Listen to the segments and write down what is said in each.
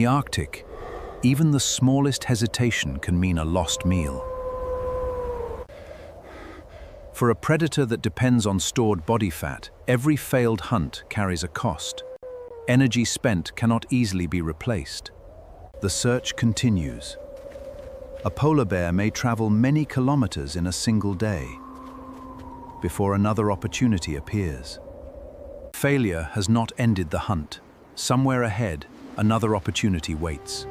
the Arctic, even the smallest hesitation can mean a lost meal. For a predator that depends on stored body fat, every failed hunt carries a cost. Energy spent cannot easily be replaced. The search continues. A polar bear may travel many kilometers in a single day before another opportunity appears. Failure has not ended the hunt. Somewhere ahead, another opportunity waits.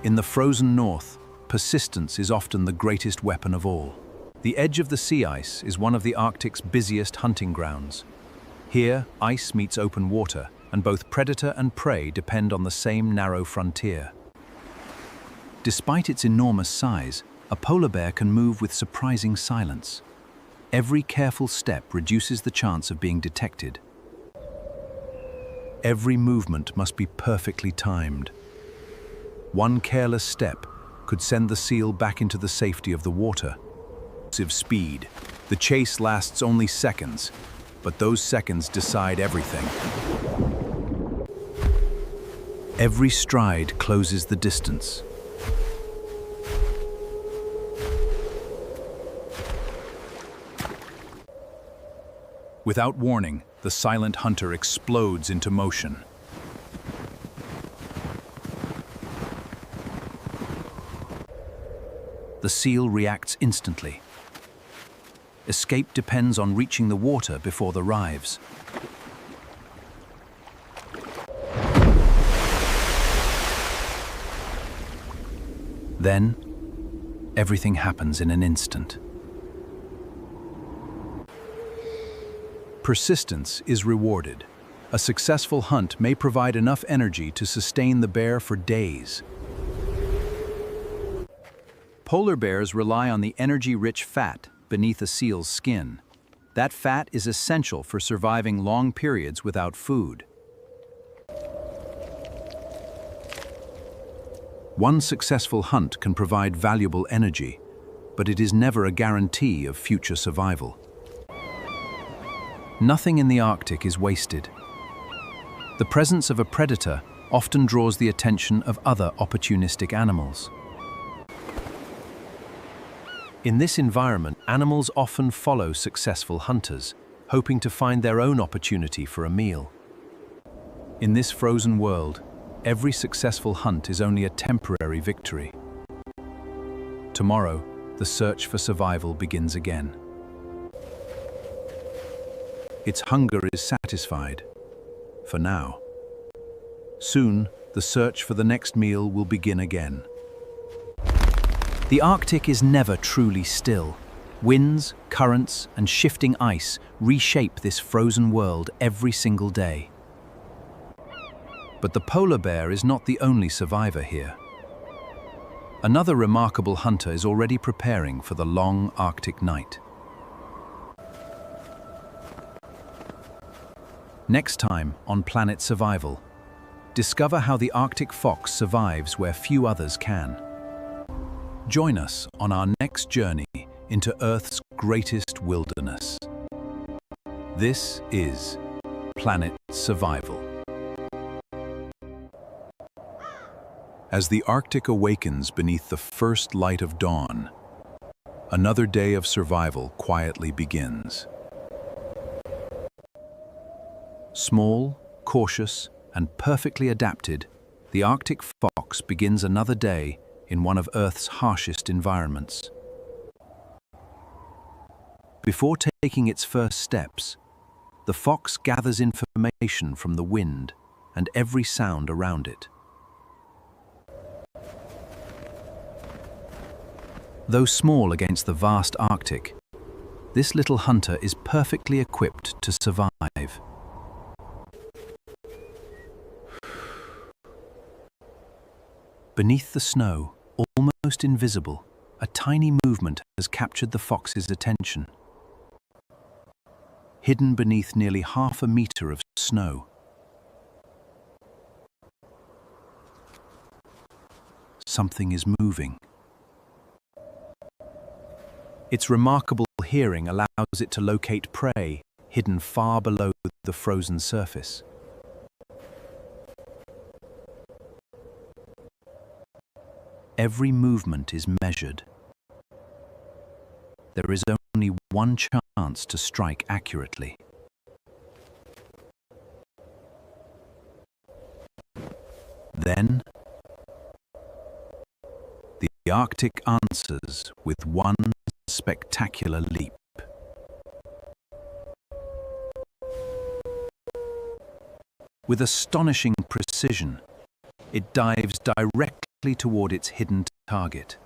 In the frozen north, persistence is often the greatest weapon of all. The edge of the sea ice is one of the Arctic's busiest hunting grounds. Here, ice meets open water, and both predator and prey depend on the same narrow frontier. Despite its enormous size, a polar bear can move with surprising silence. Every careful step reduces the chance of being detected. Every movement must be perfectly timed. One careless step could send the seal back into the safety of the water. Speed. The chase lasts only seconds, but those seconds decide everything. Every stride closes the distance. Without warning, the silent hunter explodes into motion. The seal reacts instantly. Escape depends on reaching the water before the arrives. Then, everything happens in an instant. Persistence is rewarded. A successful hunt may provide enough energy to sustain the bear for days. Polar bears rely on the energy-rich fat beneath a seal's skin. That fat is essential for surviving long periods without food. One successful hunt can provide valuable energy, but it is never a guarantee of future survival. Nothing in the Arctic is wasted. The presence of a predator often draws the attention of other opportunistic animals. In this environment, animals often follow successful hunters, hoping to find their own opportunity for a meal. In this frozen world, every successful hunt is only a temporary victory. Tomorrow, the search for survival begins again. Its hunger is satisfied, for now. Soon, the search for the next meal will begin again. The Arctic is never truly still. Winds, currents, and shifting ice reshape this frozen world every single day. But the polar bear is not the only survivor here. Another remarkable hunter is already preparing for the long Arctic night. Next time on Planet Survival, discover how the Arctic fox survives where few others can. Join us on our next journey into Earth's greatest wilderness. This is Planet Survival. As the Arctic awakens beneath the first light of dawn, another day of survival quietly begins. Small, cautious, and perfectly adapted, the Arctic fox begins another day in one of Earth's harshest environments. Before taking its first steps, the fox gathers information from the wind and every sound around it. Though small against the vast Arctic, this little hunter is perfectly equipped to survive. Beneath the snow, almost invisible, a tiny movement has captured the fox's attention. Hidden beneath nearly half a meter of snow, something is moving. Its remarkable hearing allows it to locate prey hidden far below the frozen surface. Every movement is measured. There is only one chance to strike accurately. Then, the Arctic answers with one spectacular leap. With astonishing precision, it dives directly toward its hidden target.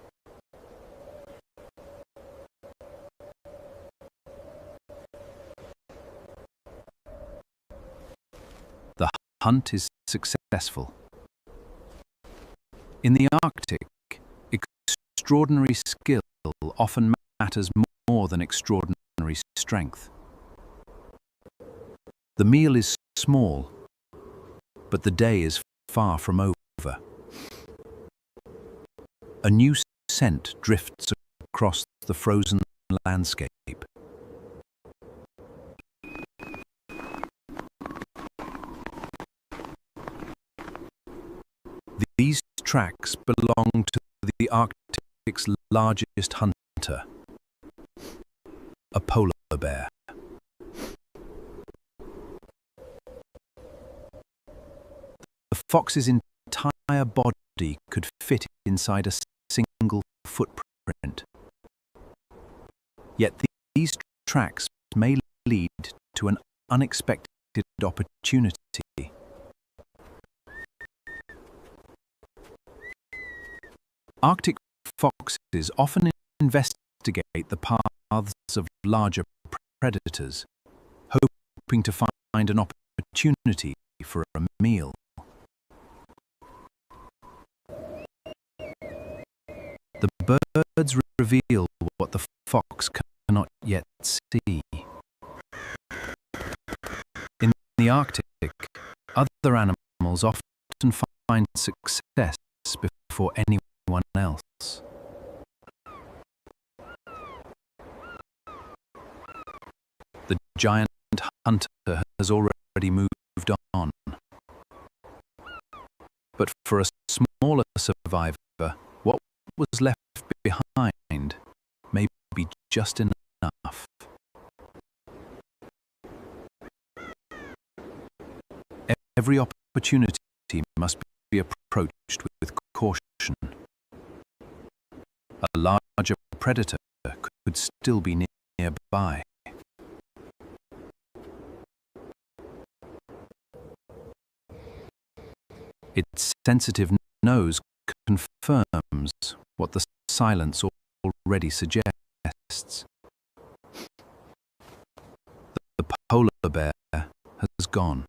The hunt is successful. In the Arctic, extraordinary skill often matters more than extraordinary strength. The meal is small, but the day is far from over. A new scent drifts across the frozen landscape. These tracks belong to the Arctic's largest hunter, a polar bear. The fox's entire body could fit inside a single footprint. Yet these tracks may lead to an unexpected opportunity. Arctic foxes often investigate the paths of larger predators, hoping to find an opportunity for a meal. The birds reveal what the fox cannot yet see. In the Arctic, other animals often find success before anyone else. The giant hunter has already moved on. But for a smaller survivor, what was left behind may be just enough. Every opportunity must be approached with caution. A larger predator could still be nearby. Its sensitive nose confirms what the silence already suggests. The polar bear has gone.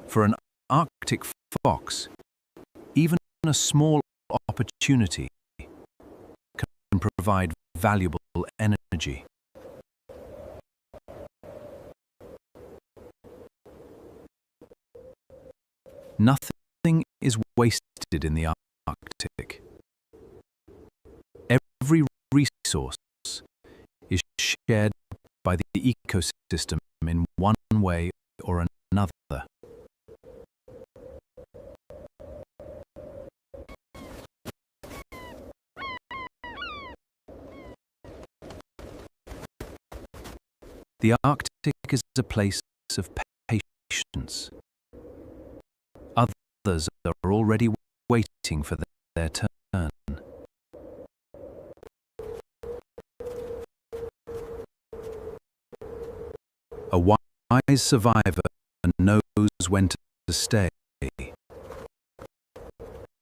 For an Arctic fox, even a small opportunity can provide valuable energy. Nothing is wasted in the Arctic. Every resource is shared by the ecosystem in one way or another. The Arctic is a place of patience. Others are already waiting for their turn. A wise survivor knows when to stay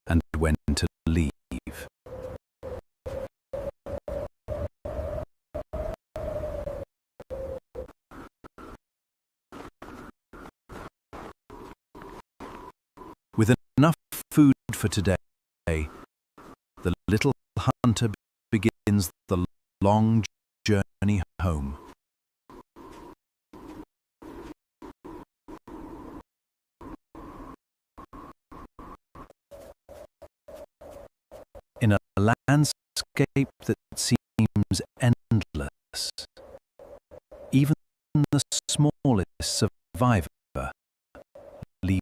and when to leave. With enough food for today, the little hunter begins the long journey home. In a landscape that seems endless, even the smallest survivor leaves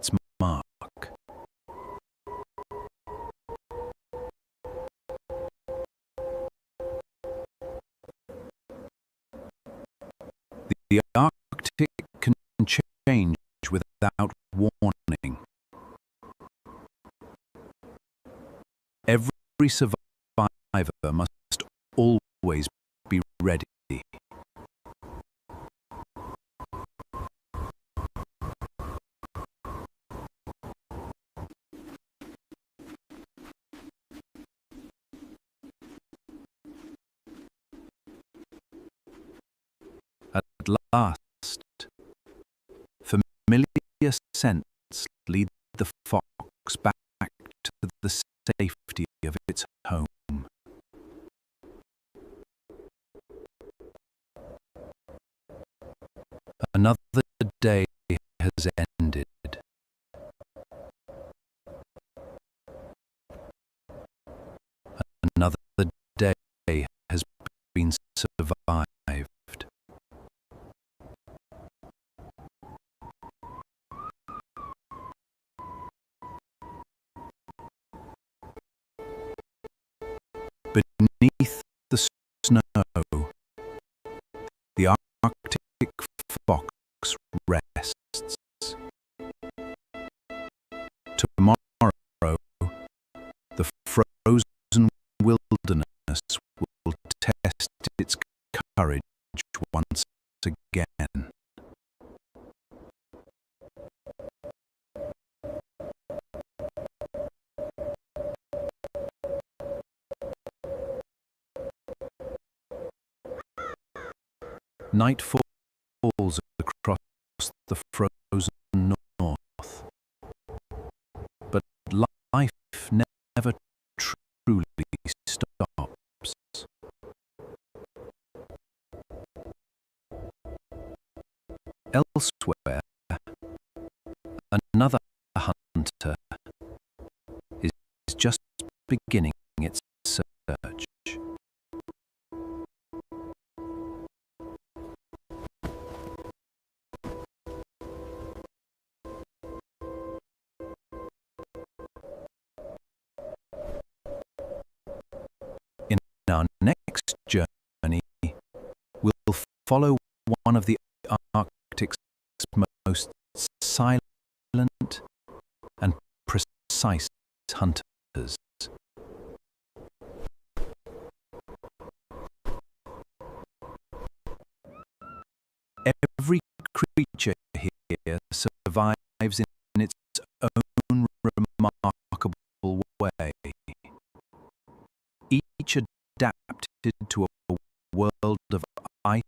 its mark. The Arctic can change without warning. Every survivor must always be ready. At last, familiar scents lead the fox back to the safety of its home. Another day has ended. Another day has been survived. Beneath the snow, the Arctic fox rests. Tomorrow, the frozen wilderness will test its courage once again. Night falls across the frozen north, but life never truly stops. Elsewhere, another hunter is just beginning its search. In our next journey, we'll follow one of the Arctic's most silent and precise hunters. Every creature here survives in its own remarkable way. Each adapted to a world of ice